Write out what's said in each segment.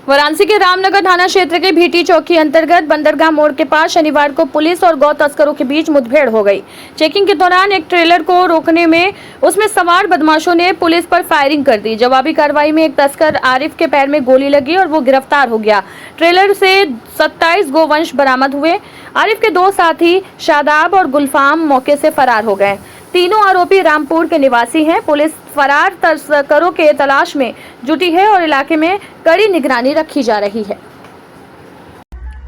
वाराणसी के रामनगर थाना क्षेत्र के भीटी चौकी अंतर्गत बंदरगाह मोड़ के पास शनिवार को पुलिस और गौ तस्करों के बीच मुठभेड़ हो गई। चेकिंग के दौरान एक ट्रेलर को रोकने में उसमें सवार बदमाशों ने पुलिस पर फायरिंग कर दी। जवाबी कार्रवाई में एक तस्कर आरिफ के पैर में गोली लगी और वो गिरफ्तार हो गया। ट्रेलर से 27 गोवंश बरामद हुए। आरिफ के दो साथी शादाब और गुलफाम मौके से फरार हो गए। तीनों आरोपी रामपुर के निवासी हैं। पुलिस फरार तस्करों के तलाश में जुटी है और इलाके में कड़ी निगरानी रखी जा रही है।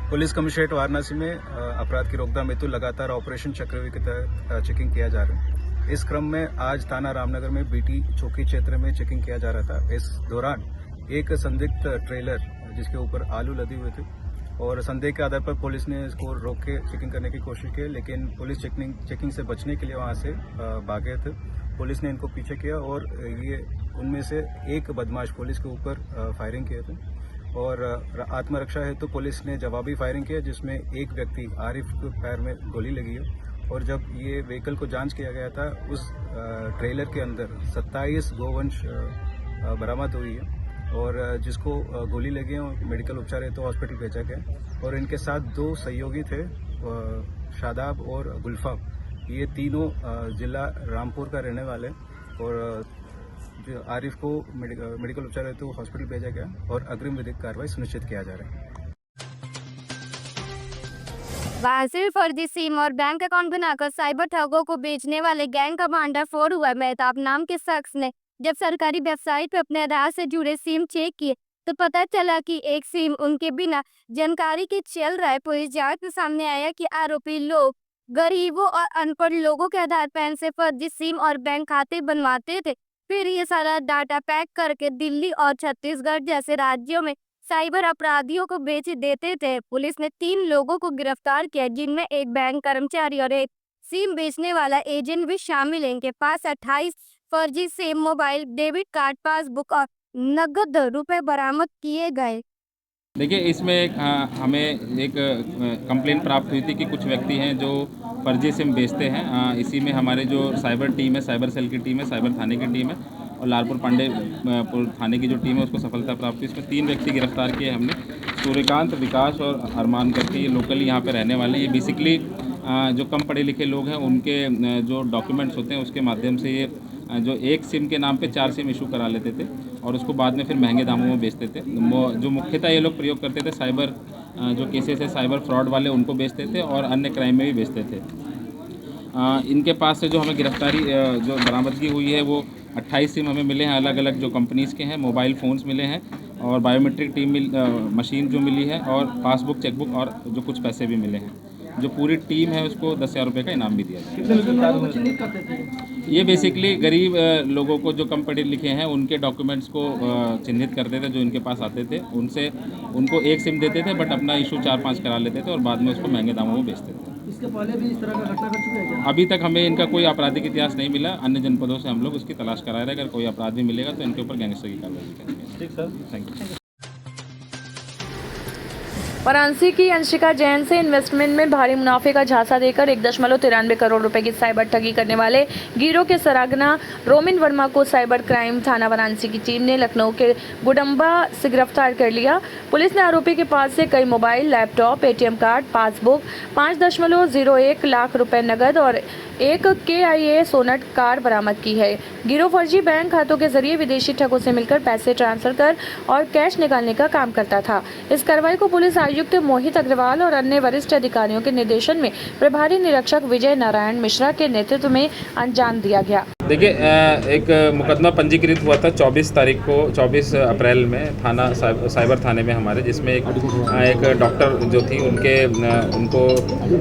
पुलिस कमिश्नरेट वाराणसी में अपराध की रोकथाम हेतु लगातार ऑपरेशन चक्रव्यूह के तहत चेकिंग किया जा रहा है। इस क्रम में आज थाना रामनगर में बीटी चौकी क्षेत्र में चेकिंग किया जा रहा था। इस दौरान एक संदिग्ध ट्रेलर जिसके ऊपर आलू लदे हुए थे और संदेह के आधार पर पुलिस ने इसको रोक के चेकिंग करने की कोशिश की, लेकिन पुलिस चेकिंग से बचने के लिए वहां से भागे थे। पुलिस ने इनको पीछे किया और ये उनमें से एक बदमाश पुलिस के ऊपर फायरिंग किए थे और आत्मरक्षा हेतु पुलिस ने जवाबी फायरिंग किया, जिसमें एक व्यक्ति आरिफ के पैर में गोली लगी है। और जब ये व्हीकल को जांच किया गया था, उस ट्रेलर के अंदर 27 गोवंश बरामद हुई है और जिसको गोली लगी है मेडिकल उपचार हेतु हॉस्पिटल भेजा गया। और इनके साथ दो सहयोगी थे, शादाब और गुलफाम। ये तीनों जिला रामपुर का रहने वाले और जो आरिफ को मेडिकल उपचार हेतु हॉस्पिटल भेजा गया और अग्रिम विधिक कार्रवाई सुनिश्चित किया जा रहा है। वाराणसी फर्जी सिम और बैंक अकाउंट बनाकर साइबर ठगों को बेचने वाले गैंग का भंडाफोड़ हुआ। मेहताब नाम के शख्स ने जब सरकारी वेबसाइट पर अपने आधार से जुड़े सिम चेक किए तो पता चला कि एक सिम उनके बिना जानकारी के चल रहा है। पुलिस जांच में सामने आया कि आरोपी लोग गरीबों और अनपढ़ लोगों के आधार पैन से फर्जी सिम और बैंक खाते बनवाते थे, फिर ये सारा डाटा पैक करके दिल्ली और छत्तीसगढ़ जैसे राज्यों में साइबर अपराधियों को बेच देते थे। पुलिस ने 3 लोगों को गिरफ्तार किया, जिनमें एक बैंक कर्मचारी और एक सिम बेचने वाला एजेंट भी शामिल है। इनके पास 28 फर्जी SIM, mobile, debit card, passbook और नगद रुपए बरामद किए गए। देखिए, इसमें हमें एक कंप्लेंट प्राप्त हुई थी कि कुछ व्यक्ति हैं जो फर्जी सिम बेचते हैं। इसी में हमारे जो साइबर टीम है, साइबर सेल की टीम है, साइबर थाने की टीम है और लालपुर पांडेपुर थाने की जो टीम है उसको सफलता प्राप्त हुई। इसमें 3 व्यक्ति गिरफ्तार किए हमने, सूर्यकांत, विकास और अरमान करके। ये लोकली यहाँ पे रहने वाले। ये बेसिकली जो कम पढ़े लिखे लोग हैं उनके जो डॉक्यूमेंट्स होते हैं उसके माध्यम से ये जो एक सिम के नाम पे 4 सिम इशू करा लेते थे और उसको बाद में फिर महंगे दामों में बेचते थे। जो मुख्यतः ये लोग प्रयोग करते थे, साइबर जो केसेस है साइबर फ्रॉड वाले, उनको बेचते थे और अन्य क्राइम में भी बेचते थे। इनके पास से जो हमें गिरफ्तारी जो बरामदगी हुई है वो 28 सिम हमें मिले हैं, अलग अलग जो कंपनीज़ के हैं। मोबाइल फ़ोन्स मिले हैं और बायोमेट्रिक मशीन जो मिली है और पासबुक, चेकबुक और जो कुछ पैसे भी मिले हैं। जो पूरी टीम है उसको 10,000 रुपये का इनाम भी दिया गया। ये बेसिकली गरीब लोगों को, जो कम पढ़े लिखे हैं, उनके डॉक्यूमेंट्स को चिन्हित करते थे जो इनके पास आते थे। उनको एक सिम देते थे बट अपना इशू 4-5 करा लेते थे और बाद में उसको महंगे दामों में बेचते थे। इसके पहले भी इस तरह का घटना कर चुके हैं? अभी तक हमें इनका कोई आपराधिक इतिहास नहीं मिला। अन्य जनपदों से हम लोग उसकी तलाश करा रहे हैं। अगर कोई अपराध भी मिलेगा तो इनके ऊपर गैंगस्टर की कार्रवाई करेंगे। ठीक सर, थैंक यू। वाराणसी की अंशिका जैन से इन्वेस्टमेंट में भारी मुनाफे का झांसा देकर 1.93 करोड़ रुपए की साइबर ठगी करने वाले गिरोह के सरागना रोमिन वर्मा को साइबर क्राइम थाना वाराणसी की टीम ने लखनऊ के गुडम्बा से गिरफ्तार कर लिया। पुलिस ने आरोपी के पास से कई mobile, laptop, ATM card, passbook, 5.01 lakh रुपए नगद और एक KIA सोनट कार बरामद की है। गिरोह फर्जी बैंक खातों के जरिए विदेशी ठगों से मिलकर पैसे ट्रांसफर कर और कैश निकालने का काम करता था। इस कार्रवाई को पुलिस आयुक्त मोहित अग्रवाल और अन्य वरिष्ठ अधिकारियों के निर्देशन में प्रभारी निरीक्षक विजय नारायण मिश्रा के नेतृत्व में अंजाम दिया गया। देखिए, एक मुकदमा पंजीकृत हुआ था 24 अप्रैल में थाना साइबर थाने में हमारे, जिसमें एक डॉक्टर जो थी उनको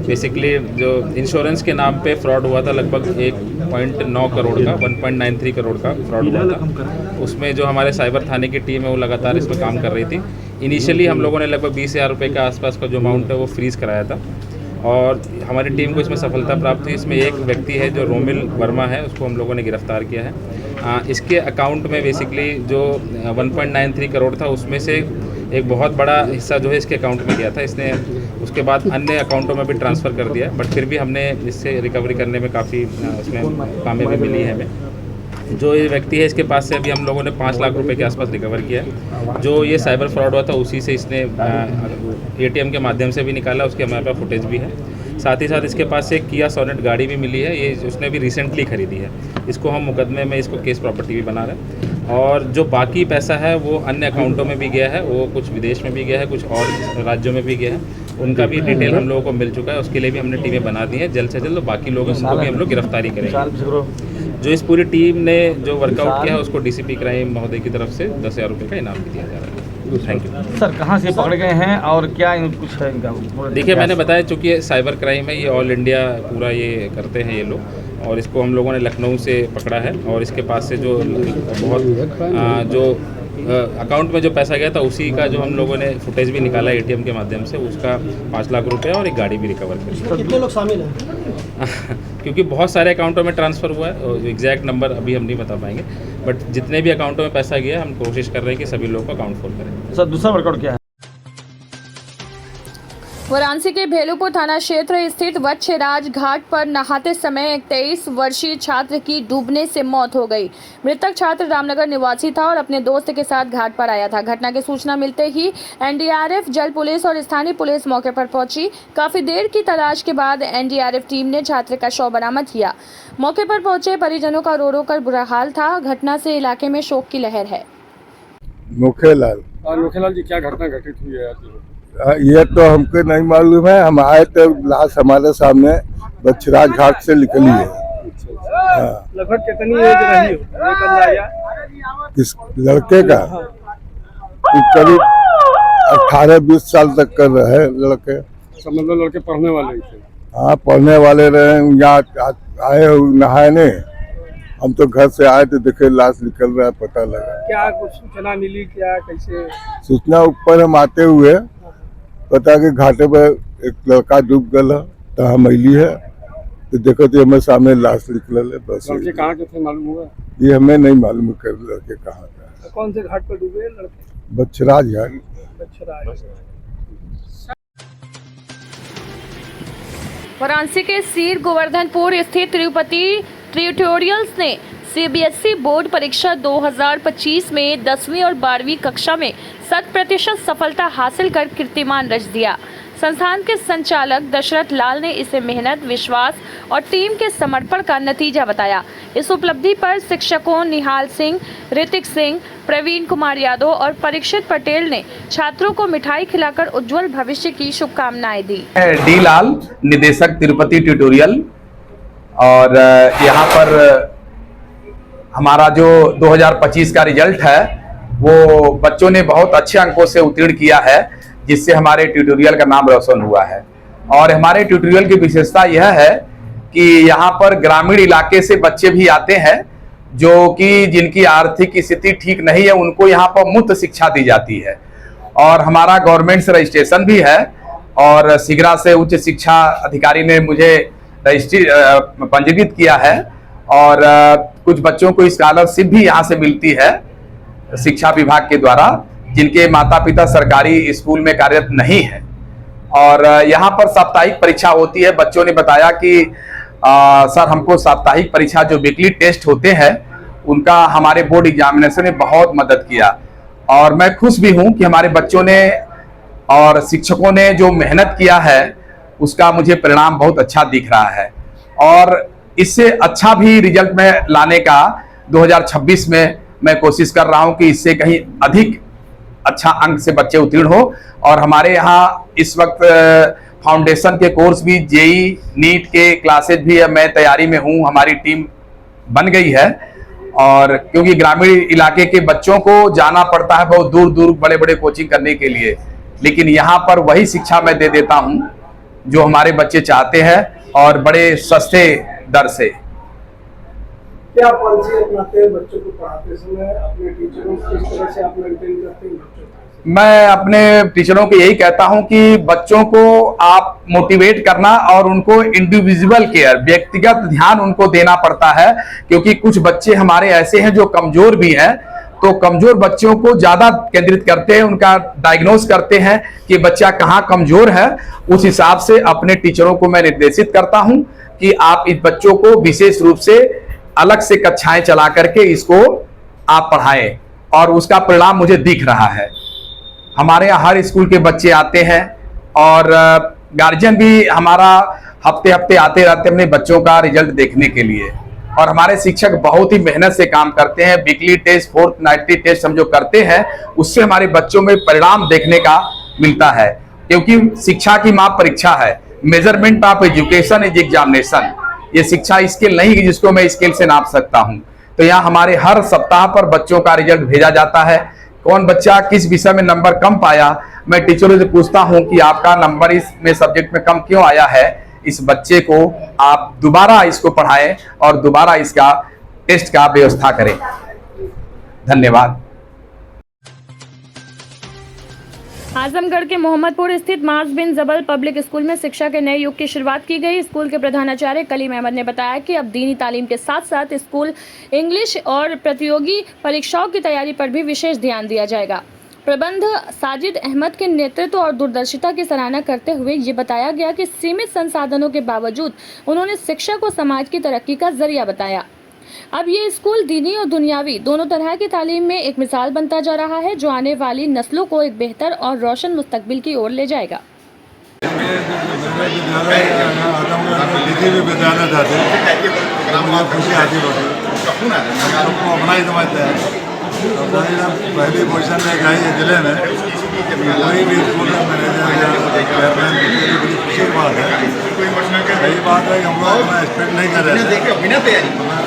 बेसिकली जो इंश्योरेंस के नाम पे फ्रॉड हुआ था। लगभग 1.9 करोड़ का 1.93 करोड़ का फ्रॉड हुआ था। उसमें जो हमारे साइबर थाने की टीम है वो लगातार इसमें काम कर रही थी। इनिशियली हम लोगों ने लगभग 20,000 रुपये के आसपास का जो अमाउंट है वो फ्रीज़ कराया था और हमारी टीम को इसमें सफलता प्राप्त हुई। इसमें एक व्यक्ति है जो रोमिल वर्मा है, उसको हम लोगों ने गिरफ्तार किया है। इसके अकाउंट में बेसिकली जो 1.93 करोड़ था उसमें से एक बहुत बड़ा हिस्सा जो है इसके अकाउंट में गया था। इसने उसके बाद अन्य अकाउंटों में भी ट्रांसफ़र कर दिया, बट फिर भी हमने इससे रिकवरी करने में काफ़ी उसमें कामयाबी मिली है हमें। जो ये व्यक्ति है इसके पास से अभी हम लोगों ने 5 लाख रुपए के आसपास रिकवर किया है। जो ये साइबर फ्रॉड हुआ था उसी से इसने एटीएम के माध्यम से भी निकाला, उसके हमारे पास फुटेज भी है। साथ ही साथ इसके पास से एक किया सोनेट गाड़ी भी मिली है, ये उसने भी रिसेंटली खरीदी है। इसको हम मुकदमे में इसको केस प्रॉपर्टी भी बना रहे हैं। और जो बाकी पैसा है वो अन्य अकाउंटों में भी गया है, वो कुछ विदेश में भी गया है, कुछ और राज्यों में भी गया है, उनका भी डिटेल हम लोगों को मिल चुका है। उसके लिए भी हमने टीमें बना दी हैं। जल्द से जल्द बाकी लोग हैं उनको भी हम लोग गिरफ्तारी करेंगे। जो इस पूरी टीम ने जो वर्कआउट किया है उसको डीसीपी क्राइम महोदय की तरफ से 10,000 रुपये का इनाम भी दिया जा रहा है। Thank you sir. कहाँ से पकड़े गए हैं और क्या कुछ है इनका? देखिए, मैंने बताया चूँकि ये साइबर क्राइम है, ये ऑल इंडिया पूरा ये करते हैं ये लोग, और इसको हम लोगों ने लखनऊ से पकड़ा है। और इसके पास से जो बहुत जो अकाउंट में जो पैसा गया था उसी का जो हम लोगों ने फुटेज भी निकाला एटीएम के माध्यम से, उसका 5 लाख रुपए और एक गाड़ी भी रिकवर करी। कितने लोग शामिल हैं? क्योंकि बहुत सारे अकाउंटों में ट्रांसफ़र हुआ है और एग्जैक्ट नंबर अभी हम नहीं बता पाएंगे, बट जितने भी अकाउंटों में पैसा गया हम कोशिश कर रहे हैं कि सभी लोगों को अकाउंट खोल करें। सर दूसरा वर्कआउट क्या है? वाराणसी के भेलुपुर थाना क्षेत्र स्थित वच्छराज घाट पर नहाते समय एक 23 वर्षीय छात्र की डूबने से मौत हो गई। मृतक छात्र रामनगर निवासी था और अपने दोस्त के साथ घाट पर आया था। घटना की सूचना मिलते ही एनडीआरएफ, जल पुलिस और स्थानीय पुलिस मौके पर पहुंची। काफी देर की तलाश के बाद एनडीआरएफ टीम ने छात्र का शव बरामद किया। मौके पर पहुंचे परिजनों का रो रो कर बुरा हाल था। घटना से इलाके में शोक की लहर है। नोखेलाल जी, क्या घटना घटित हुई है? ये तो हमको नहीं मालूम है। हम आए तो लाश हमारे सामने वच्छराज घाट से निकली है। लगभग कितनी एज रही हो इस लड़के का? करीब 18-20 साल तक कर रहे लड़के। मतलब लड़के पढ़ने वाले थे? हाँ, पढ़ने वाले रहे। यहाँ आए नहाने, हम तो घर से आए तो देखे लाश निकल रहा है, पता लगा। क्या कुछ सूचना मिली? क्या कैसे सूचना ऊपर हम आते हुए पता कि घाटे पर एक लड़का डूब गया, तो हम अली है तो देखो तो हमें सामने लाश निकल है। बस लड़के कहाँ के थे मालूम हुआ? ये हमें नहीं मालूम कर लड़के कहाँ का। कौन से घाट पर डूबे लड़के? वच्छराज घाट। वाराणसी के सीर गोवर्धनपुर स्थित तिरुपति ट्यूटोरियल्स ने सीबीएसई बोर्ड परीक्षा 2025 में 10वीं और 12वीं कक्षा में 100% सफलता हासिल कर कीर्तिमान रच दिया। संस्थान के संचालक दशरथ लाल ने इसे मेहनत, विश्वास और टीम के समर्पण का नतीजा बताया। इस उपलब्धि पर शिक्षकों निहाल सिंह, ऋतिक सिंह, प्रवीण कुमार यादव और परीक्षित पटेल ने छात्रों को मिठाई खिलाकर उज्जवल भविष्य की शुभकामनाएं दी। डी लाल, निदेशक तिरुपति ट्यूटोरियल। और यहाँ पर हमारा जो 2025 का रिजल्ट है वो बच्चों ने बहुत अच्छे अंकों से उत्तीर्ण किया है, जिससे हमारे ट्यूटोरियल का नाम रोशन हुआ है। और हमारे ट्यूटोरियल की विशेषता यह है कि यहाँ पर ग्रामीण इलाके से बच्चे भी आते हैं जो कि जिनकी आर्थिक स्थिति ठीक नहीं है, उनको यहाँ पर मुफ्त शिक्षा दी जाती है। और हमारा गवर्नमेंट से रजिस्ट्रेशन भी है और सिगरा से उच्च शिक्षा अधिकारी ने मुझे पंजीकृत किया है। और कुछ बच्चों को स्कॉलरशिप भी यहाँ से मिलती है शिक्षा विभाग के द्वारा, जिनके माता पिता सरकारी स्कूल में कार्यरत नहीं है। और यहाँ पर साप्ताहिक परीक्षा होती है। बच्चों ने बताया कि सर हमको साप्ताहिक परीक्षा जो वीकली टेस्ट होते हैं उनका हमारे बोर्ड एग्जामिनेशन ने बहुत मदद किया। और मैं खुश भी हूँ कि हमारे बच्चों ने और शिक्षकों ने जो मेहनत किया है उसका मुझे परिणाम बहुत अच्छा दिख रहा है। और इससे अच्छा भी रिजल्ट में लाने का 2026 में मैं कोशिश कर रहा हूं कि इससे कहीं अधिक अच्छा अंक से बच्चे उत्तीर्ण हो। और हमारे यहाँ इस वक्त फाउंडेशन के कोर्स भी, जेई नीट के क्लासेज भी मैं तैयारी में हूँ। हमारी टीम बन गई है। और क्योंकि ग्रामीण इलाके के बच्चों को जाना पड़ता है बहुत दूर दूर बड़े बड़े कोचिंग करने के लिए, लेकिन यहाँ पर वही शिक्षा मैं दे देता हूँ जो हमारे बच्चे चाहते हैं और बड़े सस्ते दर से। क्या पॉलिसी अपनाते हैं बच्चों को पढ़ाते समय? अपने टीचरों को किस तरह से आप मेंटेन करते हैं बच्चों को? मैं अपने टीचरों को यही कहता हूं कि बच्चों को आप मोटिवेट करना और उनको इंडिविजुअल केयर, व्यक्तिगत ध्यान उनको देना पड़ता है। क्योंकि कुछ बच्चे हमारे ऐसे हैं जो कमजोर भी हैं, तो कमजोर बच्चों को ज्यादा केंद्रित करते हैं, उनका डायग्नोस करते हैं कि बच्चा कहाँ कमजोर है। उस हिसाब से अपने टीचरों को मैं निर्देशित करता हूं कि आप इस बच्चों को विशेष रूप से अलग से कक्षाएं चला करके इसको आप पढ़ाएं, और उसका परिणाम मुझे दिख रहा है। हमारे यहाँ हर स्कूल के बच्चे आते हैं और गार्जियन भी हमारा हफ्ते हफ्ते आते रहते हैं अपने बच्चों का रिजल्ट देखने के लिए। और हमारे शिक्षक बहुत ही मेहनत से काम करते हैं। वीकली टेस्ट, फोर्टनाइटली टेस्ट हम जो करते हैं उससे हमारे बच्चों में परिणाम देखने का मिलता है, क्योंकि शिक्षा की माँ परीक्षा है। Measurement of education is examination. ये शिक्षा स्केल नहीं कि जिसको मैं स्केल से नाप सकता हूँ। तो यहाँ हमारे हर सप्ताह पर बच्चों का रिजल्ट भेजा जाता है। कौन बच्चा किस विषय में नंबर कम पाया, मैं टीचरों से पूछता हूँ कि आपका नंबर इसमें सब्जेक्ट में कम क्यों आया है। इस बच्चे को आप दोबारा इसको पढ़ाएं और दोबारा इसका टेस्ट का व्यवस्था करें। धन्यवाद। आजमगढ़ के मोहम्मदपुर स्थित मास बिन जबल पब्लिक स्कूल में शिक्षा के नए युग की शुरुआत की गई। स्कूल के प्रधानाचार्य कलीम अहमद ने बताया कि अब दीनी तालीम के साथ साथ स्कूल इंग्लिश और प्रतियोगी परीक्षाओं की तैयारी पर भी विशेष ध्यान दिया जाएगा। प्रबंध साजिद अहमद के नेतृत्व और दूरदर्शिता की सराहना करते हुए ये बताया गया कि सीमित संसाधनों के बावजूद उन्होंने शिक्षा को समाज की तरक्की का जरिया बताया। अब ये स्कूल दीनी और दुनियावी दोनों तरह की तालीम में एक मिसाल बनता जा रहा है, जो आने वाली नस्लों को एक बेहतर और रोशन मुस्तकबिल की ओर ले जाएगा। पहली पोजीशन में गई है जिले में, कोई भी स्कूल में मैनेजर या चेयरमैन बड़ी खुशी की बात है। यही बात है कि हम लोग अपना एक्सपेक्ट नहीं कर रहे थे,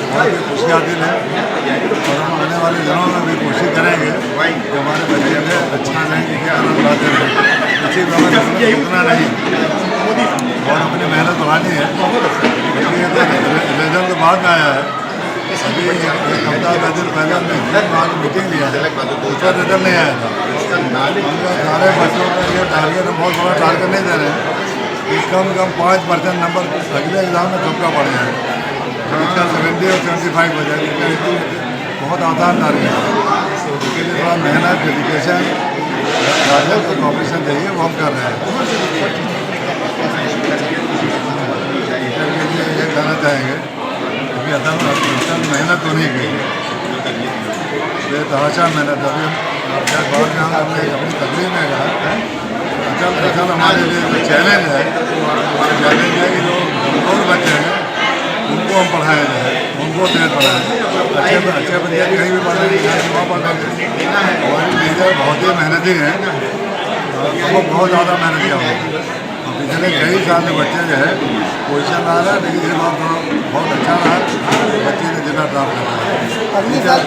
बहुत ही खुशियाँ दिल है। और हम आने वाले दिनों में भी कोशिश करेंगे कि हमारे बच्चे में अच्छा नहीं आनंद लाते हैं। इसी में रुकना नहीं और अपनी मेहनत बढ़ानी है। रिजल्ट बाद में आया है, अभी एक हफ्ता 10 दिन पहले हमने मीटिंग लिया है, उसका रिजल्ट नहीं आया था। सारे बच्चों का ये टारगेट हम बहुत बड़ा टारगेट नहीं दे रहे हैं कि कम से कम 5% नंबर अगले एग्जाम में सबका बढ़ जाए। इसका 70 और 75 हो जाए, बहुत आसान टारगेट है। उसके लिए थोड़ा मेहनत, डेडिकेशन, गार्जियन का कॉपरेशन चाहिए, वो हम कर रहे हैं। ये कहना चाहेंगे कि असल मेहनत होनी गई, बेतहाशा मेहनत। अभी बाद में हमने अपनी तकरीर में कहा असल हमारे लिए जो चैलेंज है, चैलेंज है कि जो कमज़ोर बच्चे हैं उनको हम पढ़ाया जाए, उनको तेज पढ़ाएं। अच्छे बच्चे कहीं भी पढ़ेंगे, वहाँ पढ़ेंगे। हमारी टीचर बहुत ही मेहनती हैं, वो बहुत ज़्यादा मेहनत किया हुआ। पिछले कई साल में बच्चे जो है पोजीशन आ रहा है, लेकिन इस बार बहुत अच्छा रहा, बच्चे ने जिला प्राप्त करा। अगले साल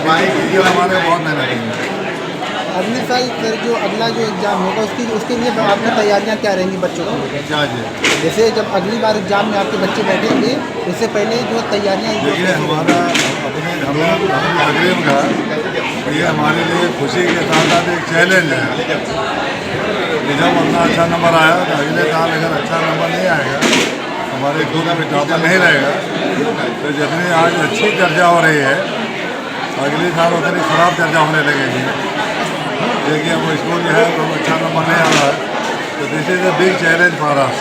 हमारे बहुत मेहनत की। अगले साल फिर जो अगला जो एग्ज़ाम होगा उसके लिए आपकी तैयारियां क्या रहेंगी बच्चों की? जैसे जब अगली बार एग्ज़ाम में आपके बच्चे बैठेंगे उससे पहले जो तैयारियाँ, देखिए हमारा अपने तकरीब का ये हमारे लिए खुशी के साथ साथ एक चैलेंज है कि जब अपना अच्छा नंबर आया तो अगले साल अगर अच्छा नंबर नहीं आएगा, हमारे ग्रुप में टॉपर नहीं रहेगा, तो जितनी आज अच्छी चर्चा हो रही है अगले साल उतनी ख़राब चर्चा होने लगेगी। देखिए वो स्कूल जो है तो अच्छा नंबर नहीं आ रहा है, तो this is a big challenge for us.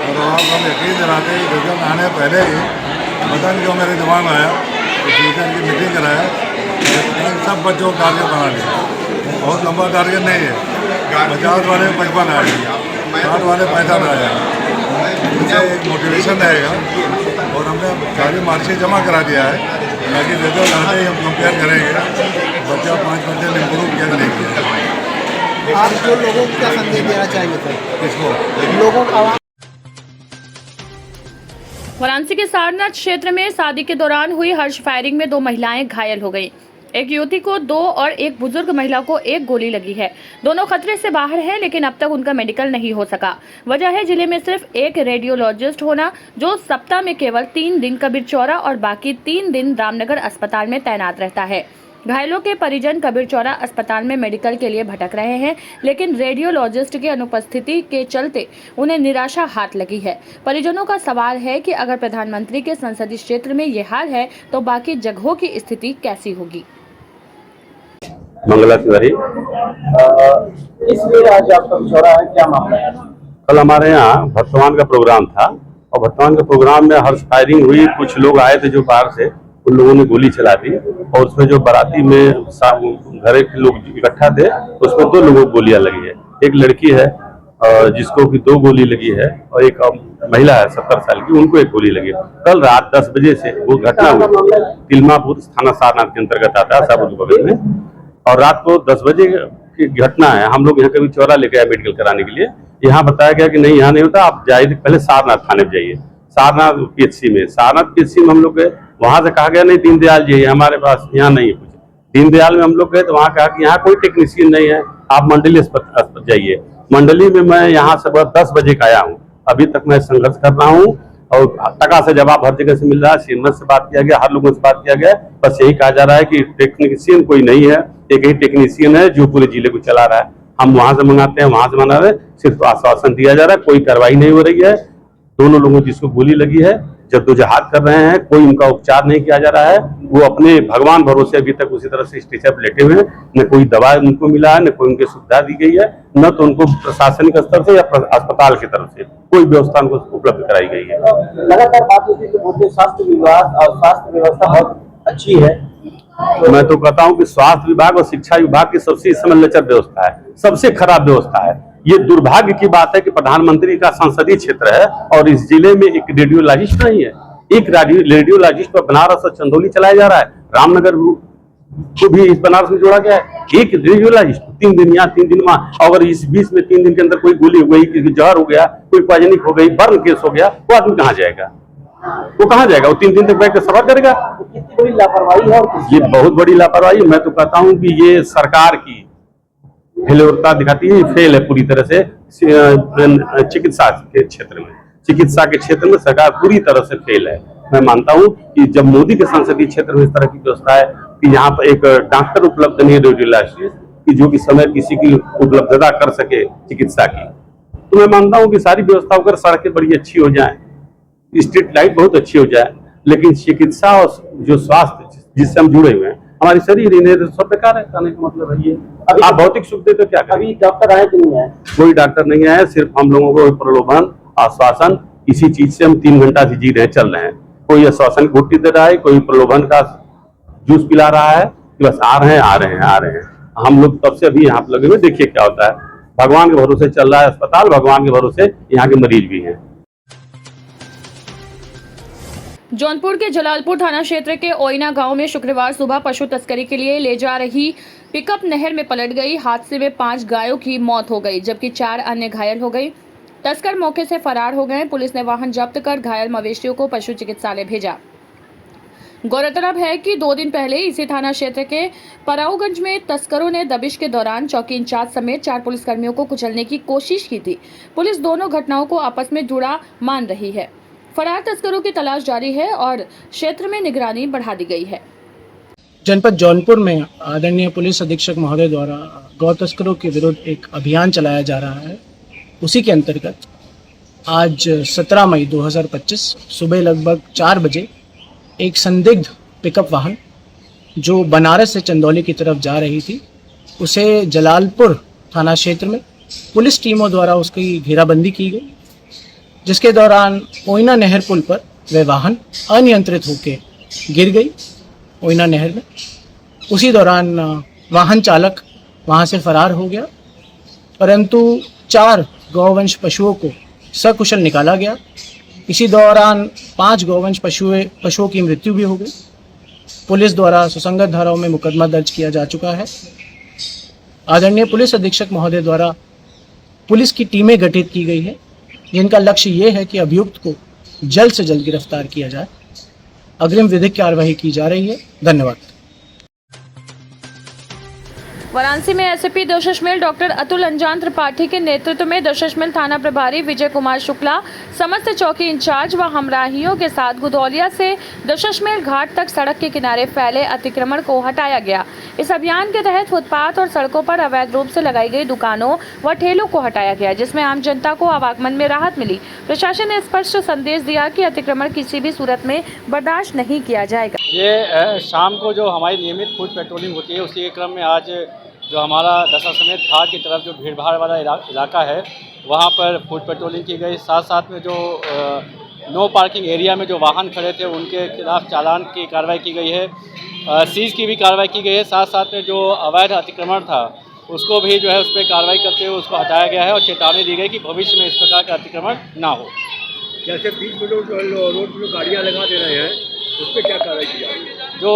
और आप हम यकीन दिलाते हैं कि रिजल्ट आने पहले ही पता नहीं क्यों मेरे दिमाग में आया, तो टीचर की मीटिंग कराया, सब बच्चों को टारगेट बना लिया। बहुत लंबा टारगेट नहीं है, 50 वाले 55 आएगा, 60 वाले 65 आएगा, इससे एक मोटिवेशन रहेगा। और हमने सारी मार्कशीट जमा करा दिया है, ताकि रिजल्ट आते ही हम कंपेयर करेंगे बच्चा 5% इम्प्रूव किया नहीं किया। आप जो लोगों को क्या संदेश देना चाहेंगे सर? किसको? लोगों को वाराणसी के सारनाथ क्षेत्र में शादी के दौरान हुई हर्ष फायरिंग में 2 महिलाएं घायल हो गईं। एक युवती को 2 और एक बुजुर्ग महिला को 1 गोली लगी है। दोनों खतरे से बाहर हैं, लेकिन अब तक उनका मेडिकल नहीं हो सका। वजह है जिले में सिर्फ एक रेडियोलॉजिस्ट होना, जो सप्ताह में केवल 3 दिन कबीर चौरा और बाकी 3 दिन रामनगर अस्पताल में तैनात रहता है। घायलों के परिजन कबीर चौरा अस्पताल में मेडिकल के लिए भटक रहे हैं, लेकिन रेडियोलॉजिस्ट की अनुपस्थिति के चलते उन्हें निराशा हाथ लगी है। परिजनों का सवाल है कि अगर प्रधानमंत्री के संसदीय क्षेत्र में ये हाल है तो बाकी जगहों की स्थिति कैसी होगी। मंगला तिवारी। इसलिए आज आपका चौरा है, क्या मामला है? कल हमारे यहाँ वर्तमान का प्रोग्राम था और वर्तमान के प्रोग्राम में हर्ष फायरिंग हुई। कुछ लोग आए थे जो बाहर से, उन लोगों ने गोली चला दी और उसमें जो बाराती में घर के लोग इकट्ठा थे उसमें 2 लोगों को गोलियां लगी है। एक लड़की है जिसको कि 2 गोली लगी है और एक महिला है 70 साल की, उनको 1 गोली लगी है। कल रात 10 बजे से वो घटना हुई, तिलमापुर थाना सारनाथ के अंतर्गत आता है साबुत बगल में, और रात को 10 बजे की घटना है। हम लोग यहाँ कभी चौरा लेके आए मेडिकल कराने के लिए, यहाँ बताया गया कि नहीं यहाँ नहीं होता, आप जाइए पहले सारनाथ थाने में जाइए। सारनाथ PHC में, सारनाथ PHC में हम लोग गए, वहां से कहा गया नहीं दीनदयाल जी हमारे पास यहाँ नहीं है कुछ। दीनदयाल में हम लोग गए तो वहाँ कहा कि यहाँ कोई टेक्नीशियन नहीं है, आप मंडली अस्पताल जाइए। मंडली में मैं यहाँ से 10 बजे का आया हूँ, अभी तक मैं संघर्ष कर रहा हूँ और टका से जवाब हर जगह से मिल रहा है। सीएम से बात किया गया, हर लोगों से बात किया गया, बस यही कहा जा रहा है कि टेक्नीशियन कोई नहीं है, एक ही टेक्नीशियन है जो पूरे जिले को चला रहा है। हम वहां से मंगाते हैं, वहां से मना रहे, सिर्फ आश्वासन दिया जा रहा है, कोई कार्रवाई नहीं हो रही है। दोनों लोगों जिसको गोली लगी है जद्दोजहद कर रहे हैं, कोई उनका उपचार नहीं किया जा रहा है, वो अपने भगवान भरोसे अभी तक उसी तरह से स्टेशन पर लेटे हुए हैं। न कोई दवा उनको मिला है, न कोई उनकी सुविधा दी गई है, न तो उनको प्रशासनिक स्तर से या अस्पताल की तरफ से कोई व्यवस्था उनको उपलब्ध कराई गई है। लगातार बात होती है कि बोलते स्वास्थ्य विभाग और स्वास्थ्य व्यवस्था बहुत अच्छी है। मैं तो कहता हूं कि स्वास्थ्य विभाग और शिक्षा विभाग की सबसे इस समय लचर व्यवस्था है, सबसे खराब व्यवस्था है। ये दुर्भाग्य की बात है कि प्रधानमंत्री का संसदीय क्षेत्र है और इस जिले में एक रेडियोलॉजिस्ट नहीं है। एक रेडियोलॉजिस्ट पर बनारस और चंदौली चलाया जा रहा है, रामनगर को भी इस बनारस में जोड़ा गया है। एक रेडियोलॉजिस्ट 3 दिन यहाँ 3 दिन वहां, अगर इस बीच में 3 दिन के अंदर कोई गोली हो गई, किसी जहर हो गया, कोई पॉइजनिंग हो गई, बर्न केस हो गया, वो आदमी कहाँ जाएगा? वो कहाँ जाएगा? वो 3 दिन तक बैठ कर सफर करेगा? कितनी बड़ी लापरवाही है। और ये बहुत बड़ी लापरवाही है। मैं तो कहता हूँ कि ये सरकार की फेल्योरता दिखाती है, फेल है पूरी तरह से चिकित्सा के क्षेत्र में। चिकित्सा के क्षेत्र में सरकार पूरी तरह से फेल है। मैं मानता हूं कि जब मोदी के संसदीय क्षेत्र में इस तरह की व्यवस्था है कि यहाँ पर एक डॉक्टर उपलब्ध नहीं है रेडियोलॉजिस्ट की जो कि समय किसी की उपलब्धता कर सके चिकित्सा की, तो मैं मानता हूं कि सारी व्यवस्था होकर सड़कें बड़ी अच्छी हो जाए, स्ट्रीट लाइट बहुत अच्छी हो जाए, लेकिन चिकित्सा और जो स्वास्थ्य जिससे हम जुड़े हुए हैं, हमारी शरीर इन्हें सब बेकार है। कहने का मतलब है ये, आप भौतिक सुख दे तो क्या करें? अभी डॉक्टर आए कि नहीं आए? कोई डॉक्टर नहीं आया, सिर्फ हम लोगों को प्रलोभन आश्वासन, इसी चीज से हम 3 घंटा से जी रहे चल रहे हैं। कोई आश्वासन की घुट्टी दे रहा है, कोई प्रलोभन का जूस पिला रहा है कि बस आ रहे हैं आ रहे हैं आ रहे हैं। हम लोग तब से अभी यहाँ पे लगे हुए, देखिए क्या होता है। भगवान के भरोसे चल रहा है अस्पताल, भगवान के भरोसे यहाँ के मरीज भी हैं। जौनपुर के जलालपुर थाना क्षेत्र के ओइना गांव में शुक्रवार सुबह पशु तस्करी के लिए ले जा रही पिकअप नहर में पलट गई। हादसे में 5 गायों की मौत हो गई, जबकि 4 अन्य घायल हो गई। तस्कर मौके से फरार हो गए। पुलिस ने वाहन जब्त कर घायल मवेशियों को पशु चिकित्सालय भेजा। गौरतलब है कि 2 दिन पहले इसी थाना क्षेत्र के पराऊगंज में तस्करों ने दबिश के दौरान चौकी इंचार्ज समेत 4 पुलिसकर्मियों को कुचलने की कोशिश की थी। पुलिस दोनों घटनाओं को आपस में जुड़ा मान रही है। फरार तस्करों की तलाश जारी है और क्षेत्र में निगरानी बढ़ा दी गई है। जनपद जौनपुर में आदरणीय पुलिस अधीक्षक महोदय द्वारा गौ तस्करों के विरुद्ध एक अभियान चलाया जा रहा है। उसी के अंतर्गत आज 17 मई 2025 सुबह लगभग 4 बजे एक संदिग्ध पिकअप वाहन जो बनारस से चंदौली की तरफ जा रही थी, उसे जलालपुर थाना क्षेत्र में पुलिस टीमों द्वारा उसकी घेराबंदी की गई, जिसके दौरान ओइना नहर पुल पर वह वाहन अनियंत्रित होकर गिर गई ओइना नहर में। उसी दौरान वाहन चालक वहां से फरार हो गया, परंतु 4 गौवंश पशुओं को सकुशल निकाला गया। इसी दौरान 5 गौवंश पशुओं की मृत्यु भी हो गई। पुलिस द्वारा सुसंगत धाराओं में मुकदमा दर्ज किया जा चुका है। आदरणीय पुलिस अधीक्षक महोदय द्वारा पुलिस की टीमें गठित की गई है, जिनका लक्ष्य ये है कि अभियुक्त को जल्द से जल्द गिरफ्तार किया जाए। अग्रिम विधिक कार्रवाई की जा रही है। धन्यवाद। वाराणसी में एसपी दशमेल डॉक्टर अतुल अंजान त्रिपाठी के नेतृत्व में दशमेल थाना प्रभारी विजय कुमार शुक्ला, समस्त चौकी इंचार्ज व हमराहियों के साथ गुदौलिया से दशमेल घाट तक सड़क के किनारे फैले अतिक्रमण को हटाया गया। इस अभियान के तहत फुटपाथ और सड़कों पर अवैध रूप से लगाई गई दुकानों व ठेलों को हटाया गया, जिसमें आम जनता को आवागमन में राहत मिली। प्रशासन ने स्पष्ट संदेश दिया कि अतिक्रमण किसी भी सूरत में बर्दाश्त नहीं किया जाएगा। ये शाम को जो हमारी नियमित फूड पेट्रोलिंग होती है, उसी के क्रम में आज जो हमारा दशाश्वमेध घाट की तरफ जो भीड़ भाड़ वाला इलाका है, वहाँ पर फूड पेट्रोलिंग की गई। साथ साथ में जो नो पार्किंग एरिया में जो वाहन खड़े थे उनके खिलाफ चालान की कार्रवाई की गई है, सीज़ की भी कार्रवाई की गई है। साथ साथ में जो अवैध अतिक्रमण था उसको भी जो है उस पर कार्रवाई करते हुए उसको हटाया गया है और चेतावनी दी गई कि भविष्य में इस प्रकार का अतिक्रमण ना हो। जैसे बीच में रोड में गाड़ियाँ लगा दे रहे हैं उस पर क्या कार्रवाई की जाएगी? जो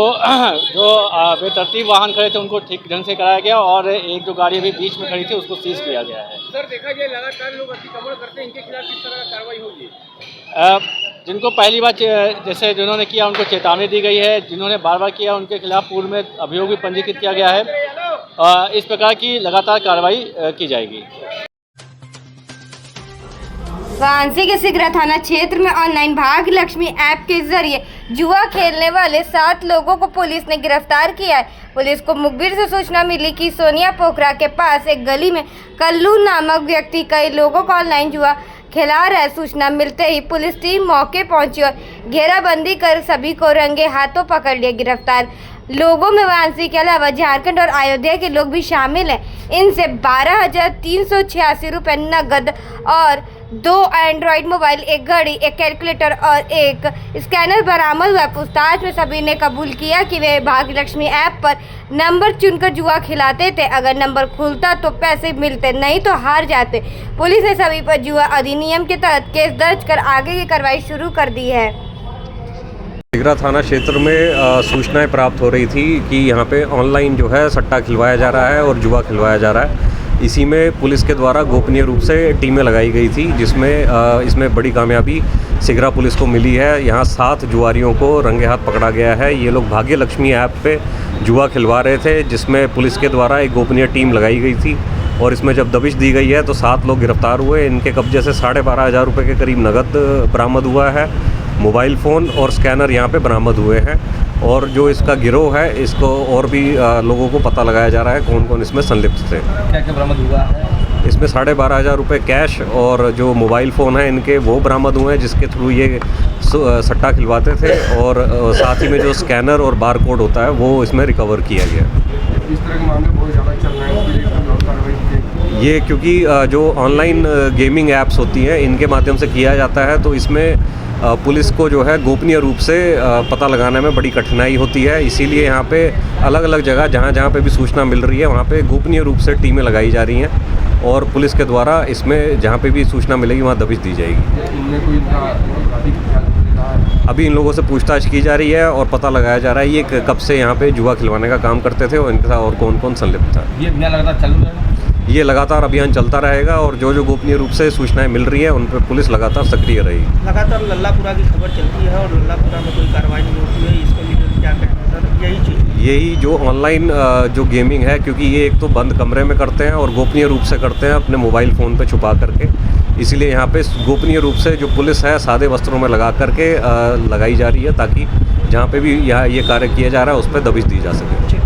बेतरतीब वाहन खड़े थे उनको ठीक ढंग से कराया गया और एक जो गाड़ी अभी बीच में खड़ी थी उसको सीज किया गया है। सर, देखा जाए लगातार लोग अतिक्रमण करते हैं, इनके खिलाफ किस तरह की कार्रवाई होगी? जिनको पहली बार जैसे जिन्होंने किया उनको चेतावनी दी गई है, जिन्होंने बार बार किया उनके खिलाफ पूर्व में अभियोग भी पंजीकृत किया गया है। इस प्रकार की लगातार कार्रवाई की जाएगी। वाराणसी के सिगरा थाना क्षेत्र में ऑनलाइन भाग्य लक्ष्मी ऐप के जरिए जुआ खेलने वाले 7 लोगों को पुलिस ने गिरफ्तार किया है। पुलिस को मुखबिर से सूचना मिली कि सोनिया पोखरा के पास एक गली में कल्लू नामक व्यक्ति कई लोगों को ऑनलाइन जुआ खिला रहा है। सूचना मिलते ही पुलिस टीम मौके पहुंची और घेराबंदी कर सभी को रंगे हाथों पकड़ लिया। गिरफ्तार लोगों में वाराणसी के अलावा झारखंड और अयोध्या के लोग भी शामिल हैं। इनसे 12,386 रुपये नगद और 2 एंड्रॉयड मोबाइल, एक घड़ी, एक कैलकुलेटर और एक स्कैनर बरामद हुआ। पूछताछ में सभी ने कबूल किया कि वे भाग्य लक्ष्मी ऐप पर नंबर चुनकर जुआ खिलाते थे। अगर नंबर खुलता तो पैसे मिलते, नहीं तो हार जाते। पुलिस ने सभी पर जुआ अधिनियम के तहत केस दर्ज कर आगे की कार्रवाई शुरू कर दी है। सिगरा थाना क्षेत्र में सूचनाएं प्राप्त हो रही थी कि यहाँ पे ऑनलाइन जो है सट्टा खिलवाया जा रहा है और जुआ खिलवाया जा रहा है। इसी में पुलिस के द्वारा गोपनीय रूप से टीमें लगाई गई थी, जिसमें इसमें बड़ी कामयाबी सिगरा पुलिस को मिली है। यहाँ 7 जुआरियों को रंगे हाथ पकड़ा गया है। ये लोग भाग्य लक्ष्मी ऐप पे जुआ खिलवा रहे थे, जिसमें पुलिस के द्वारा एक गोपनीय टीम लगाई गई थी और इसमें जब दबिश दी गई है तो 7 लोग गिरफ्तार हुए। इनके कब्जे से 12,500 रुपये के करीब नकद बरामद हुआ है। मोबाइल फ़ोन और स्कैनर यहाँ पे बरामद हुए हैं और जो इसका गिरोह है इसको और भी लोगों को पता लगाया जा रहा है कौन कौन इसमें संलिप्त थे। क्या क्या बरामद हुआ है? इसमें 12,500 रुपये कैश और जो मोबाइल फ़ोन है इनके वो बरामद हुए हैं, जिसके थ्रू ये सट्टा खिलवाते थे और साथ ही में जो स्कैनर और बार कोड होता है वो इसमें रिकवर किया गया। इस तरह के मामले बहुत ज़्यादा चल रहे हैं, इसके लिए और कार्रवाई ये क्योंकि जो ऑनलाइन गेमिंग ऐप्स होती हैं इनके माध्यम से किया जाता है, तो इसमें पुलिस को जो है गोपनीय रूप से पता लगाने में बड़ी कठिनाई होती है। इसीलिए यहाँ पे अलग अलग जगह जहाँ पे भी सूचना मिल रही है वहाँ पे गोपनीय रूप से टीमें लगाई जा रही हैं और पुलिस के द्वारा इसमें जहाँ पे भी सूचना मिलेगी वहाँ दबिश दी जाएगी। अभी इन लोगों से पूछताछ की जा रही है और पता लगाया जा रहा है ये कब से यहाँ पे जुआ खिलवाने का काम करते थे और इनके साथ और कौन कौन संलिप्त था। ये लगातार चल रहा है। ये लगातार अभियान चलता रहेगा और जो जो गोपनीय रूप से सूचनाएं मिल रही हैं उन पर पुलिस लगातार सक्रिय रहेगी। लगातार लल्लापुरा की खबर चलती है और लल्लापुरा में कोई कार्रवाई नहीं होती है, इसको लेकर क्या कहते हैं सर? यही चीज़, यही जो ऑनलाइन जो गेमिंग है, क्योंकि ये एक तो बंद कमरे में करते हैं और गोपनीय रूप से करते हैं अपने मोबाइल फ़ोन पे छुपा करके, इसलिए यहाँ पे गोपनीय रूप से जो पुलिस है सादे वस्त्रों में लगा करके लगाई जा रही है ताकि जहाँ पे भी यहाँ ये कार्य किया जा रहा है उस पर दबिश दी जा सके।